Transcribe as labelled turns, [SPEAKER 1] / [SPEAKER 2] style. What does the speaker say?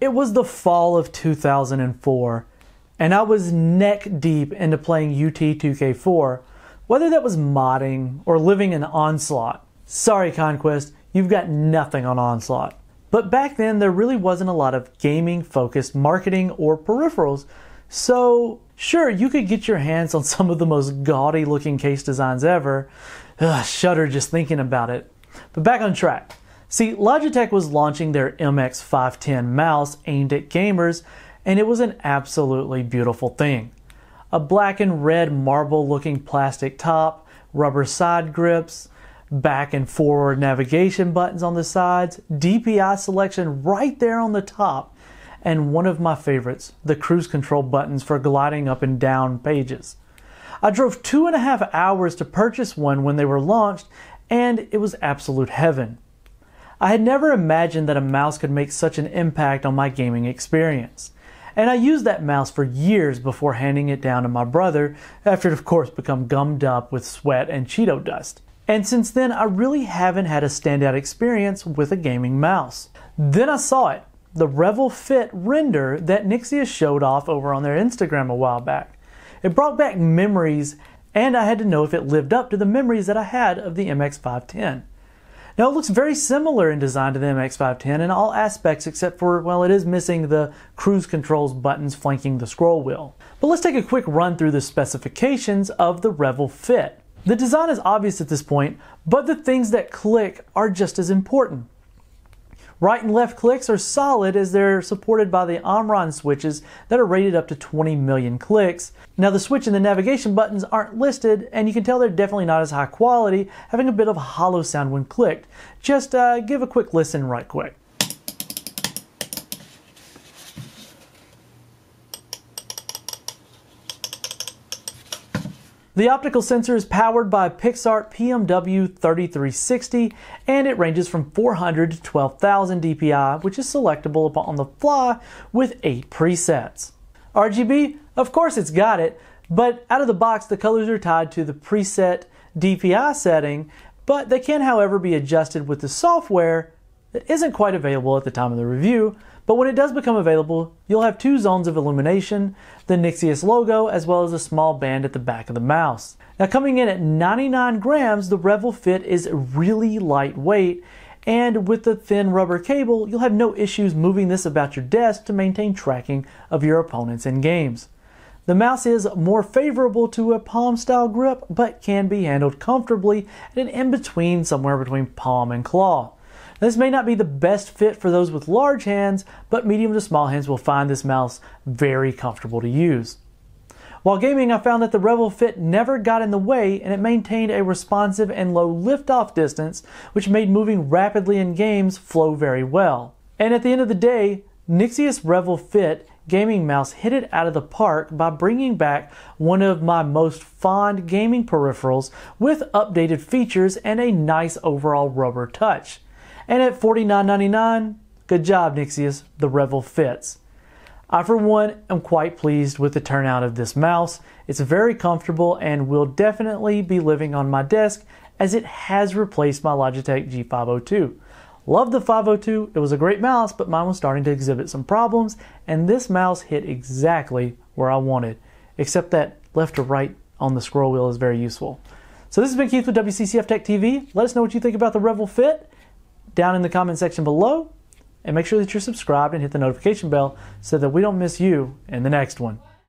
[SPEAKER 1] It was the fall of 2004, and I was neck deep into playing UT2K4, whether that was modding or living in Onslaught. Sorry Conquest, you've got nothing on Onslaught. But back then there really wasn't a lot of gaming focused marketing or peripherals, so sure, you could get your hands on some of the most gaudy looking case designs ever. Shudder just thinking about it. But back on track. See, Logitech was launching their MX510 mouse aimed at gamers, and it was an absolutely beautiful thing. A black and red marble looking plastic top, rubber side grips, back and forward navigation buttons on the sides, DPI selection right there on the top, and one of my favorites, the cruise control buttons for gliding up and down pages. I drove 2.5 hours to purchase one when they were launched, and it was absolute heaven. I had never imagined that a mouse could make such an impact on my gaming experience. And I used that mouse for years before handing it down to my brother, after it of course become gummed up with sweat and Cheeto dust. And since then, I really haven't had a standout experience with a gaming mouse. Then I saw it, the Revel Fit render that Nixius showed off over on their Instagram a while back. It brought back memories, and I had to know if it lived up to the memories that I had of the MX510. Now it looks very similar in design to the MX510 in all aspects except for, well, it is missing the cruise controls buttons flanking the scroll wheel. But let's take a quick run through the specifications of the Revel Fit. The design is obvious at this point, but the things that click are just as important. Right and left clicks are solid as they're supported by the Omron switches that are rated up to 20 million clicks. Now the switch and the navigation buttons aren't listed, and you can tell they're definitely not as high quality, having a bit of a hollow sound when clicked. Just give a quick listen right quick. The optical sensor is powered by PixArt PMW3360, and it ranges from 400 to 12,000 DPI, which is selectable on the fly with 8 presets. RGB? Of course it's got it, but out of the box the colors are tied to the preset DPI setting, but they can however be adjusted with the software that isn't quite available at the time of the review. But when it does become available, you'll have 2 zones of illumination, the Nixius logo, as well as a small band at the back of the mouse. Now coming in at 99 grams, the Revel Fit is really lightweight, and with the thin rubber cable, you'll have no issues moving this about your desk to maintain tracking of your opponents in games. The mouse is more favorable to a palm style grip, but can be handled comfortably at an in-between somewhere between palm and claw. This may not be the best fit for those with large hands, but medium to small hands will find this mouse very comfortable to use. While gaming, I found that the Revel Fit never got in the way, and it maintained a responsive and low lift-off distance, which made moving rapidly in games flow very well. And at the end of the day, Nixius Revel Fit gaming mouse hit it out of the park by bringing back one of my most fond gaming peripherals with updated features and a nice overall rubber touch. And at $49.99, good job Nixius, the Revel Fits. I for one am quite pleased with the turnout of this mouse. It's very comfortable and will definitely be living on my desk as it has replaced my Logitech G502. Love the 502, it was a great mouse, but mine was starting to exhibit some problems, and this mouse hit exactly where I wanted, except that left to right on the scroll wheel is very useful. So this has been Keith with WCCF Tech TV. Let us know what you think about the Revel Fit down in the comment section below, and make sure that you're subscribed and hit the notification bell so that we don't miss you in the next one.